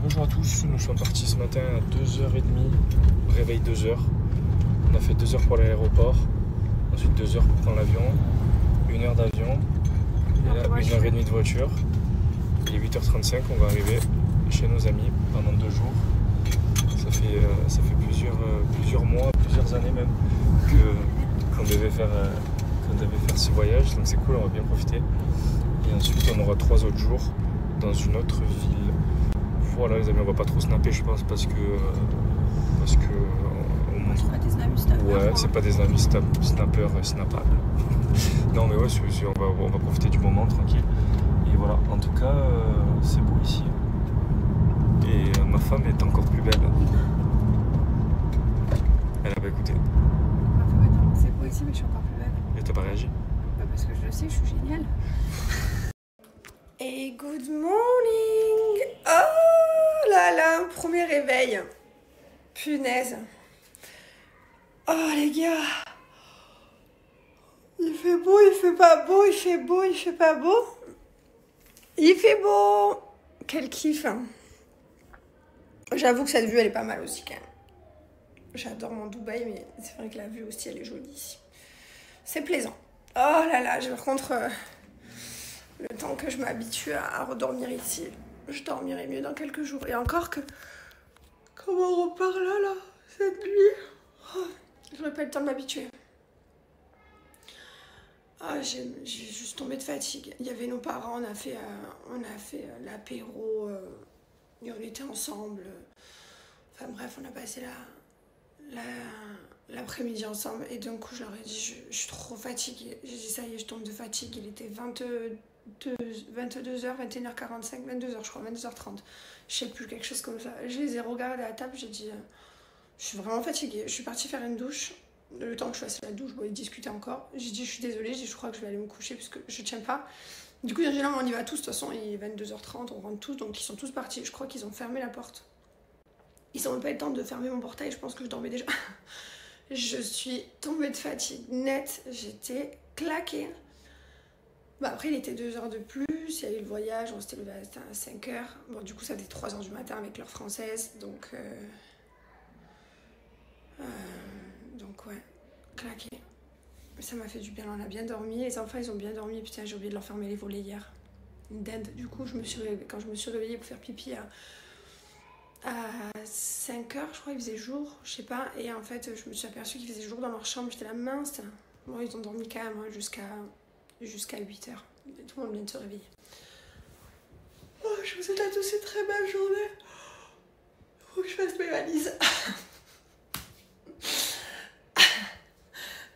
bonjour à tous, nous sommes partis ce matin à 2h30, réveil 2h. On a fait 2 heures pour l'aéroport, ensuite 2 heures pour prendre l'avion, 1 heure d'avion, et là 1h30 de voiture. Il est 8h35, on va arriver chez nos amis pendant 2 jours. Ça fait plusieurs mois, plusieurs années même qu'on devait faire ce voyage, donc c'est cool, on va bien profiter. Et ensuite on aura 3 autres jours dans une autre ville. Voilà les amis, on va pas trop snapper je pense parce que on montre... C'est pas des amis snappers. Ouais, c'est pas des amis snappers snappables. Non mais ouais, on va profiter du moment tranquille. Et voilà, en tout cas c'est beau ici. Et ma femme est encore plus belle. Elle a pas écouté. C'est beau ici mais je suis encore plus belle. Et t'as pas réagi? Bah parce que je le sais, je suis géniale. Et good morning. Oh là là, premier réveil. Punaise. Oh les gars. Il fait beau, il fait pas beau, il fait beau, il fait pas beau. Il fait beau. Quel kiff. Hein. J'avoue que cette vue elle est pas mal aussi quand même. J'adore mon Dubaï mais c'est vrai que la vue aussi elle est jolie ici. C'est plaisant. Oh là là, par contre... le temps que je m'habitue à redormir ici, je dormirai mieux dans quelques jours. Et encore que, comment on repart là, cette nuit, oh, j'aurais pas le temps de m'habituer. Ah, j'ai juste tombé de fatigue. Il y avait nos parents, on a fait l'apéro, et on était ensemble. Enfin bref, on a passé l'après-midi ensemble. Et d'un coup, je leur ai dit, je suis trop fatiguée. J'ai dit, ça y est, je tombe de fatigue. Il était 22h, 21h45, 22h je crois, 22h30. Je sais plus, quelque chose comme ça. Je les ai regardés à la table, j'ai dit, je suis vraiment fatiguée. Je suis partie faire une douche. Le temps que je fasse la douche, bon, ils discutaient encore. J'ai dit, je suis désolée, j'ai dit, je crois que je vais aller me coucher parce que je tiens pas. Du coup, il y a des gens, on y va tous. De toute façon, il est 22h30, on rentre tous, donc ils sont tous partis. Je crois qu'ils ont fermé la porte. Ils n'ont même pas eu le temps de fermer mon portail, je pense que je dormais déjà. Je suis tombée de fatigue nette, j'étais claquée. Bah après, il était 2 heures de plus, il y a eu le voyage, on s'était levé à 5 heures. Bon, du coup, ça faisait 3 heures du matin avec l'heure française, donc ouais, claqué. Ça m'a fait du bien, on a bien dormi, les enfants, ils ont bien dormi. Putain, j'ai oublié de leur fermer les volets hier. Une dinde. Du coup, quand je me suis réveillée pour faire pipi à 5 heures, je crois, il faisait jour, je sais pas. Et en fait, je me suis aperçue qu'il faisait jour dans leur chambre, j'étais là, mince. Bon, ils ont dormi quand même hein, jusqu'à 8 heures. Tout le monde vient de se réveiller. Oh, je vous souhaite à tous une très belle journée. Faut que je fasse mes valises.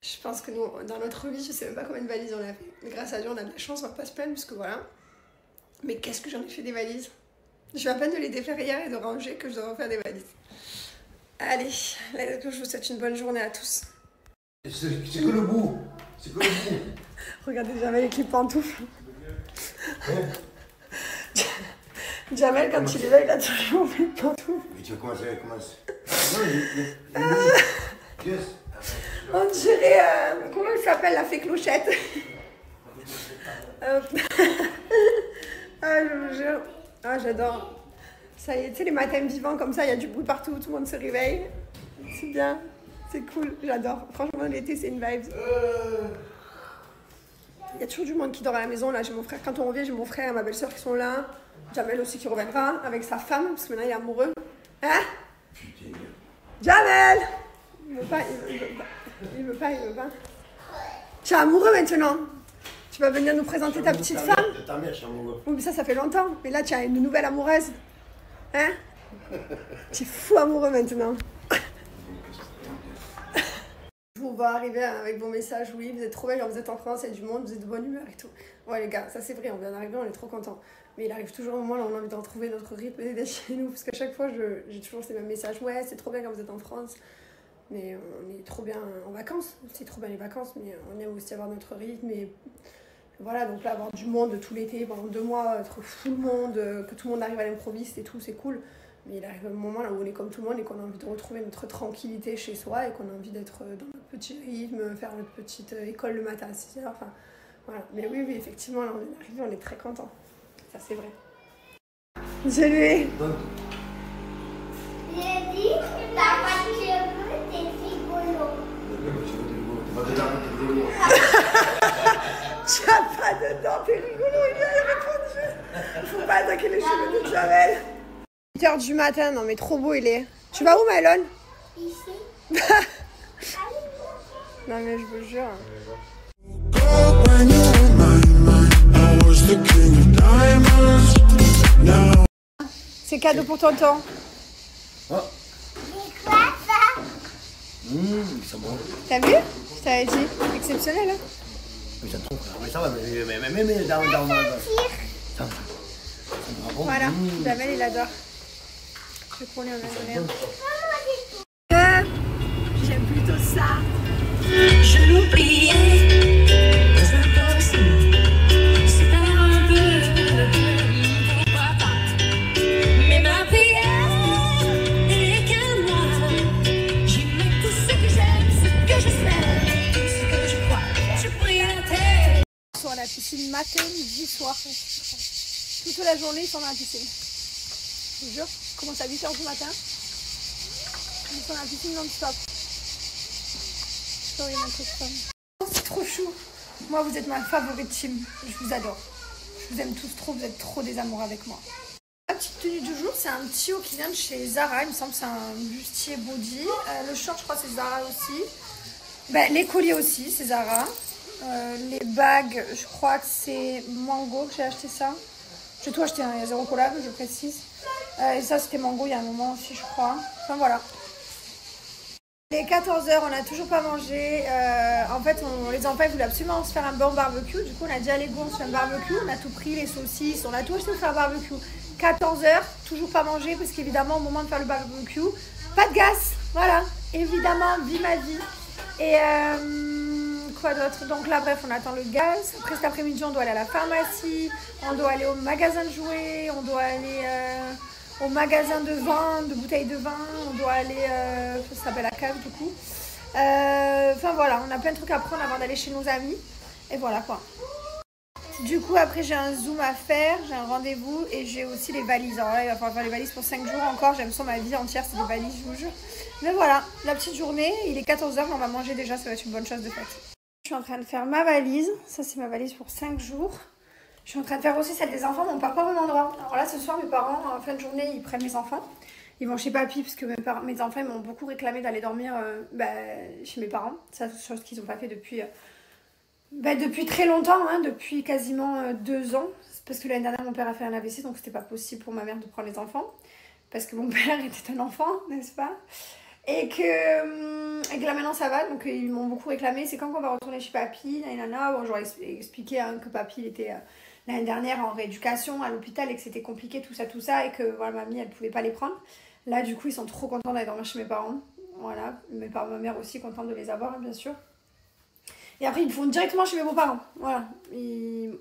Je pense que nous, dans notre vie, je sais même pas combien de valises on a fait. Mais grâce à Dieu, on a de la chance, on va pas se plaindre, parce que voilà. Mais qu'est-ce que j'en ai fait des valises. Je vais à peine de les défaire hier et de ranger que je dois refaire des valises. Allez, je vous souhaite une bonne journée à tous. C'est que le bout. C'est que le bout. Regardez Jamel avec les pantoufles. Jamel, quand il est là, il a toujours les pantoufles. Mais tu vas commencer. Yes. On dirait, comment il s'appelle, la fée clochette. Ah, je vous jure. Ah, j'adore. Ça y est, tu sais, les matins vivants comme ça, il y a du bruit partout, tout le monde se réveille. C'est bien, c'est cool, j'adore. Franchement, l'été, c'est une vibe. Il y a toujours du monde qui dort à la maison. Là, j'ai mon frère. Quand on revient, j'ai mon frère et ma belle-sœur qui sont là. Jamel aussi qui reviendra avec sa femme, parce que maintenant il est amoureux. Hein? Putain. Jamel! Il veut pas. Tu es amoureux maintenant? Tu vas venir nous présenter ta petite femme? Ta mère, je suis amoureux. Oui, mais ça fait longtemps. Mais là, tu as une nouvelle amoureuse. Hein? Tu es fou amoureux maintenant. Je vous vois arriver avec vos messages. Oui, vous êtes trop belle, vous êtes en France, il y a du monde, vous êtes de bonne humeur et tout. Ouais, les gars, ça c'est vrai, on vient d'arriver, on est trop contents. Mais il arrive toujours un moment là où on a envie de retrouver notre rythme et d'être chez nous. Parce qu'à chaque fois, j'ai toujours ces mêmes messages. Ouais, c'est trop bien quand vous êtes en France. Mais on est trop bien en vacances. C'est trop bien les vacances, mais on aime aussi avoir notre rythme. Et voilà, donc là, avoir du monde tout l'été, pendant 2 mois, être full monde, que tout le monde arrive à l'improviste et tout, c'est cool. Mais il arrive un moment là où on est comme tout le monde et qu'on a envie de retrouver notre tranquillité chez soi et qu'on a envie d'être dans notre petit rythme, faire notre petite école le matin à 6h. Enfin, voilà. Mais oui, effectivement, là, on est arrivé, on est très contents. Ça, c'est vrai. Je lui ai... Tu as pas dedans, t'es rigolo, il vient y répondre. Faut pas attaquer les cheveux de Jamel. 8h du matin, non mais trop beau il est. Tu vas où, Mylon? Ici. Non mais je vous jure. C'est cadeau pour tonton. Oh. C'est quoi ça? C'est bon. T'as vu? Je t'avais dit. Exceptionnel, hein? Mais ça trompe, mais ça va, mais dans ça va bon. Voilà, Jamel il adore. Je crois qu'on en a donné. J'aime plutôt ça. Je l'oubliais, c'est impossible. C'est un peu, pourquoi pas. Mais ma prière est qu'à moi. J'y mets tout ce que j'aime, ce que j'espère, tout ce que je crois. Je prie la terre. Ils sont à la piscine matin, midi, soir. Toute la journée, ils sont dans la piscine. Je vous jure, je commence à 8h du matin. Ils sont dans la piscine non-stop. C'est trop chou. Moi, vous êtes ma favorite team. Je vous adore. Je vous aime tous trop. Vous êtes trop des amours avec moi. La petite tenue du jour, c'est un petit haut qui vient de chez Zara. Il me semble que c'est un bustier body. Le short, je crois, c'est Zara aussi. Ben, les colliers aussi, c'est Zara. Les bagues, je crois que c'est Mango que j'ai acheté ça. J'ai tout acheté, hein. Il y a 0 collab, je précise. Et ça, c'était Mango il y a un moment aussi, je crois. Enfin, voilà. Il est 14h, on n'a toujours pas mangé. En fait, les enfants ils voulaient absolument se faire un bon barbecue. Du coup, on a dit allez, go, on se fait un barbecue. On a tout pris, les saucisses, on a tout acheté pour faire un barbecue. 14h, toujours pas mangé parce qu'évidemment, au moment de faire le barbecue, pas de gaz. Voilà, évidemment, vie ma vie. Et quoi d'autre? Donc là, bref, on attend le gaz. Après cet après-midi, on doit aller à la pharmacie. On doit aller au magasin de jouets. On doit aller au magasin de vin, de bouteilles de vin. On doit aller, ça s'appelle la cave du coup. Enfin voilà, on a plein de trucs à prendre avant d'aller chez nos amis. Et voilà quoi. Du coup, après, j'ai un zoom à faire, j'ai un rendez-vous et j'ai aussi les valises. Alors là, il va falloir faire les valises pour 5 jours encore. J'aime ça, ma vie entière, c'est des valises, je vous jure. Mais voilà, la petite journée, il est 14h, on va manger déjà, ça va être une bonne chose de faite. Je suis en train de faire ma valise. Ça, c'est ma valise pour 5 jours. Je suis en train de faire aussi celle des enfants, mais on part pas au même endroit. Alors là, ce soir, mes parents, en fin de journée, ils prennent mes enfants. Ils vont chez papy, parce que mes enfants, ils m'ont beaucoup réclamé d'aller dormir chez mes parents. Ça, c'est une chose qu'ils n'ont pas fait depuis très longtemps, hein, depuis quasiment 2 ans. Parce que l'année dernière, mon père a fait un AVC, donc c'était pas possible pour ma mère de prendre les enfants. Parce que mon père était un enfant, n'est-ce pas? Et que là maintenant ça va, donc ils m'ont beaucoup réclamé. C'est quand qu'on va retourner chez papy, nanana. Bon, j'aurais expliqué hein, que papy il était l'année dernière en rééducation à l'hôpital et que c'était compliqué tout ça et que voilà, mamie elle pouvait pas les prendre. Là du coup ils sont trop contents d'aller dormir chez mes parents. Voilà, ma mère aussi contente de les avoir bien sûr. Et après ils vont directement chez mes beaux-parents. Voilà,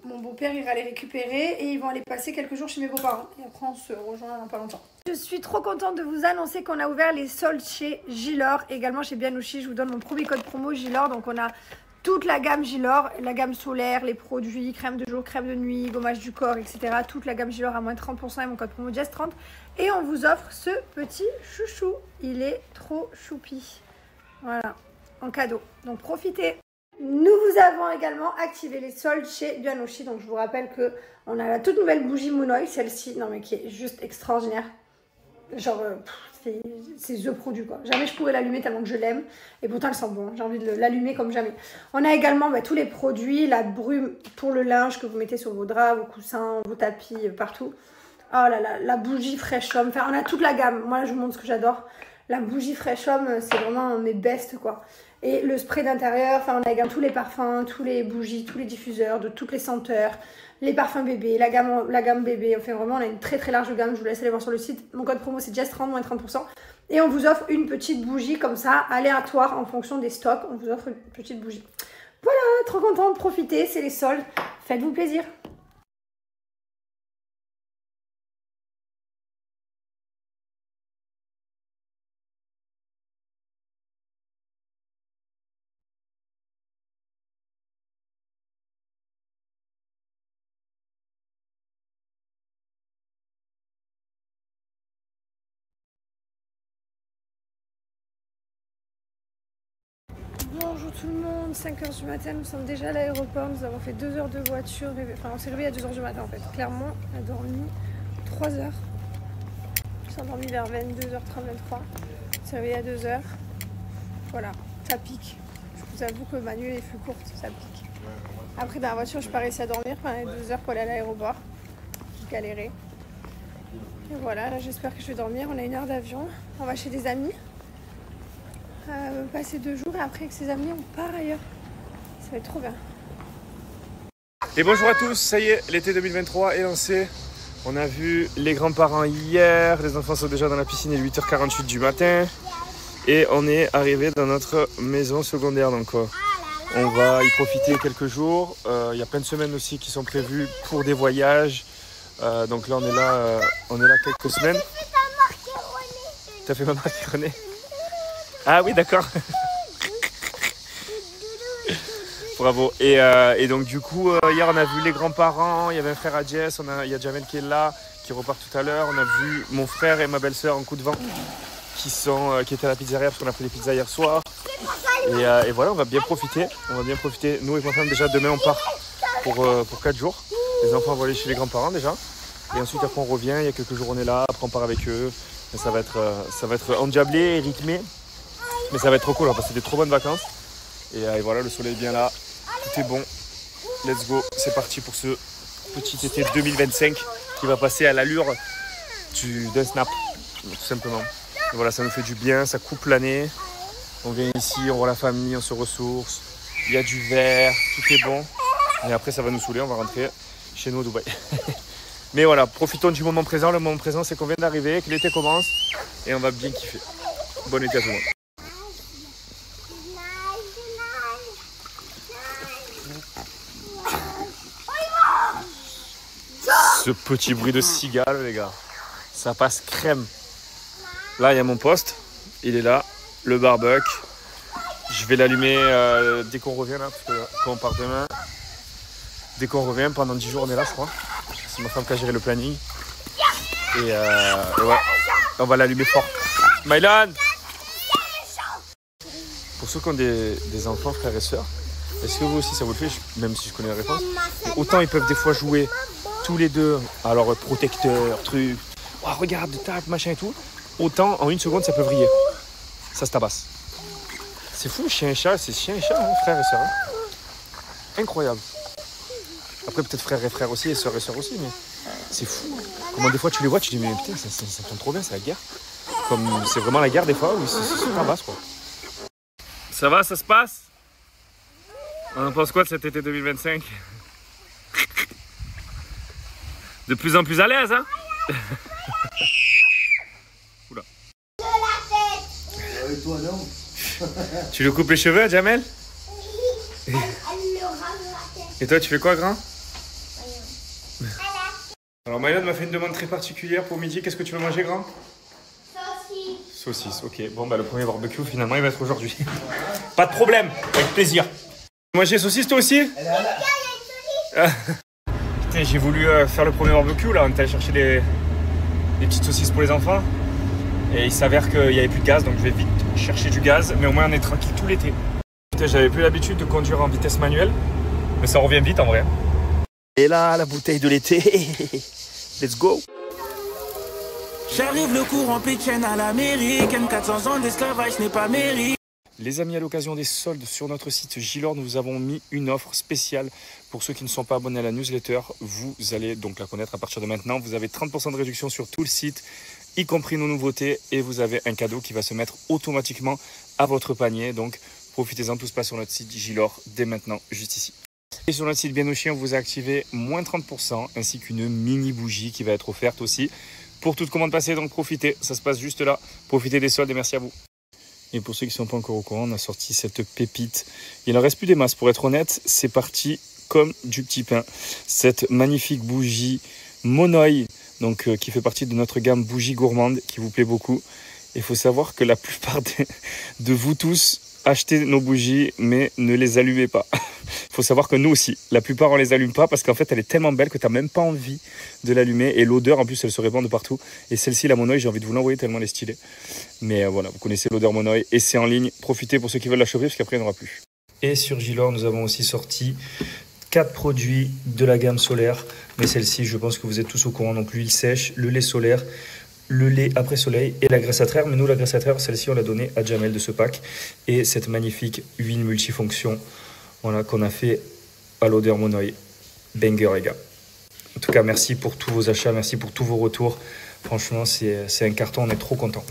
mon beau-père ira les récupérer et ils vont aller passer quelques jours chez mes beaux-parents. Et après on se rejoint dans pas longtemps. Je suis trop contente de vous annoncer qu'on a ouvert les soldes chez Gilor, également chez Bianouchi. Je vous donne mon premier code promo Gilor. Donc on a toute la gamme Gilor, la gamme solaire, les produits, crème de jour, crème de nuit, gommage du corps, etc. Toute la gamme Gilor à moins 30% et mon code promo Jess30. Et on vous offre ce petit chouchou. Il est trop choupi. Voilà, en cadeau. Donc profitez. Nous vous avons également activé les soldes chez Bianouchi. Donc je vous rappelle que on a la toute nouvelle bougie Moonoi, celle-ci, non mais qui est juste extraordinaire. Genre, c'est the produit quoi. Jamais je pourrais l'allumer tellement que je l'aime. Et pourtant elle sent bon, j'ai envie de l'allumer comme jamais. On a également tous les produits, la brume pour le linge que vous mettez sur vos draps, vos coussins, vos tapis, partout. Oh là là, la bougie Fresh Homme. Enfin, on a toute la gamme. Moi là, je vous montre ce que j'adore. La bougie Fresh Homme, c'est vraiment mes bestes quoi. Et le spray d'intérieur, enfin on a également tous les parfums, tous les bougies, tous les diffuseurs de toutes les senteurs, les parfums bébé, la gamme bébé. Enfin vraiment on a une très très large gamme, je vous laisse aller voir sur le site. Mon code promo c'est Jess30, moins 30%. Et on vous offre une petite bougie comme ça, aléatoire en fonction des stocks. On vous offre une petite bougie. Voilà, trop contente, profitez, c'est les soldes. Faites-vous plaisir. Bonjour tout le monde, 5h du matin, nous sommes déjà à l'aéroport, nous avons fait 2 heures de voiture, enfin on s'est réveillé à 2h du matin en fait, clairement, on a dormi 3 heures, on s'est endormi vers 22h30, 23, on s'est réveillé à 2h, voilà, ça pique, je vous avoue que ma nuit est plus courte, ça pique. Après dans la voiture je n'ai pas réussi à dormir pendant les 2 heures pour aller à l'aéroport, j'ai galéré. Et voilà, là j'espère que je vais dormir, on a 1 heure d'avion, on va chez des amis. Passer 2 jours et après avec ses amis on part ailleurs. Ça va être trop bien. Et bonjour à tous, ça y est, l'été 2023 est lancé. On a vu les grands-parents hier, les enfants sont déjà dans la piscine, il est 8h48 du matin. Et on est arrivé dans notre maison secondaire. Donc on va y profiter quelques jours. Il y a plein de semaines aussi qui sont prévues pour des voyages. Donc là on est là quelques semaines. T'as fait ma macaroni? Ah oui, d'accord. Bravo. Et donc du coup, hier on a vu les grands-parents, il y avait un frère à Jess, il y a Jamel qui est là, qui repart tout à l'heure. On a vu mon frère et ma belle-sœur en coup de vent qui étaient à la pizzeria parce qu'on a pris des pizzas hier soir. Et voilà, on va bien profiter. Nous et ma femme déjà demain on part pour 4 jours. Les enfants vont aller chez les grands-parents déjà. Et ensuite après on revient, il y a quelques jours on est là, après on part avec eux. Et ça va être endiablé, rythmé. Mais ça va être trop cool, on va passer des trop bonnes vacances. Et voilà, le soleil est bien là, tout est bon. Let's go, c'est parti pour ce petit été 2025 qui va passer à l'allure d'un snap, tout simplement. Et voilà, ça nous fait du bien, ça coupe l'année. On vient ici, on voit la famille, on se ressource. Il y a du vert, tout est bon. Et après, ça va nous saouler, on va rentrer chez nous au Dubaï. Mais voilà, profitons du moment présent. Le moment présent, c'est qu'on vient d'arriver, que l'été commence et on va bien kiffer. Bon été à tout le monde. Ce petit bruit de cigale, les gars, ça passe crème. Là, il y a mon poste, il est là, le barbecue. Je vais l'allumer dès qu'on revient là, parce que quand on part demain, dès qu'on revient, pendant 10 jours, on est là, je crois. C'est ma femme qui a géré le planning. Et ouais, on va l'allumer fort. Mylan! Pour ceux qui ont des enfants, frères et sœurs, est-ce que vous aussi ça vous le fait, même si je connais la réponse, autant ils peuvent des fois jouer tous les deux, alors protecteur, truc, oh, regarde, tac, machin et tout, autant en 1 seconde ça peut vriller. Ça se tabasse. C'est fou, chien et chat, c'est chien et chat, hein, frère et sœur. Hein. Incroyable. Après peut-être frère et frère aussi, et sœur aussi, mais c'est fou. Comment des fois tu les vois, tu te dis mais putain, ça tombe trop bien, c'est la guerre. Comme c'est vraiment la guerre des fois, où c'est super basse quoi. Ça va, ça se passe? On en pense quoi de cet été 2025? De plus en plus à l'aise, hein? Oula. Toi, non. Tu lui coupes les cheveux, Jamel? Et toi, tu fais quoi, grand? Alors, Mylan m'a fait une demande très particulière pour midi. Qu'est-ce que tu veux manger, grand? Saucisse, ok. Bon, bah, le premier barbecue, finalement, il va être aujourd'hui. Pas de problème, avec plaisir. Manger saucisse, toi aussi? Putain, j'ai voulu faire le premier barbecue, là. On est allé chercher des petites saucisses pour les enfants. Et il s'avère qu'il n'y avait plus de gaz, donc je vais vite chercher du gaz. Mais au moins, on est tranquille tout l'été. J'avais plus l'habitude de conduire en vitesse manuelle. Mais ça revient vite, en vrai. Et là, la bouteille de l'été. Let's go. J'arrive le courant pitchen à l'américaine, 400 ans d'esclavage n'est pas mérite. Les amis, à l'occasion des soldes sur notre site Gilor, nous avons mis une offre spéciale pour ceux qui ne sont pas abonnés à la newsletter. Vous allez donc la connaître à partir de maintenant. Vous avez 30% de réduction sur tout le site, y compris nos nouveautés, et vous avez un cadeau qui va se mettre automatiquement à votre panier. Donc profitez-en, tout se passe sur notre site Gilor dès maintenant, juste ici. Et sur notre site Bien au Chien, on vous a activé moins 30% ainsi qu'une mini bougie qui va être offerte aussi pour toute commande passée. Donc profitez, ça se passe juste là. Profitez des soldes et merci à vous. Et pour ceux qui ne sont pas encore au courant, on a sorti cette pépite. Il n'en reste plus des masses, pour être honnête. C'est parti comme du petit pain. Cette magnifique bougie Monoï, donc qui fait partie de notre gamme bougie gourmande, qui vous plaît beaucoup. Il faut savoir que la plupart de vous tous achetez nos bougies, mais ne les allumez pas. Il faut savoir que nous aussi, la plupart on les allume pas parce qu'en fait elle est tellement belle que tu n'as même pas envie de l'allumer. Et l'odeur en plus elle se répand de partout. Et celle-ci, la Monoï, j'ai envie de vous l'envoyer tellement elle est stylée. Mais voilà, vous connaissez l'odeur Monoï et c'est en ligne. Profitez pour ceux qui veulent la choper parce qu'après il n'y en aura plus. Et sur Gilor, nous avons aussi sorti 4 produits de la gamme solaire. Mais celle-ci, je pense que vous êtes tous au courant. Donc l'huile sèche, le lait solaire, le lait après soleil et la graisse à traire. Mais nous, la graisse à traire, celle-ci, on l'a donnée à Jamel de ce pack. Et cette magnifique huile multifonction, voilà, qu'on a fait à l'odeur Monoï. Banger, les gars. En tout cas, merci pour tous vos achats, merci pour tous vos retours. Franchement, c'est un carton, on est trop contents.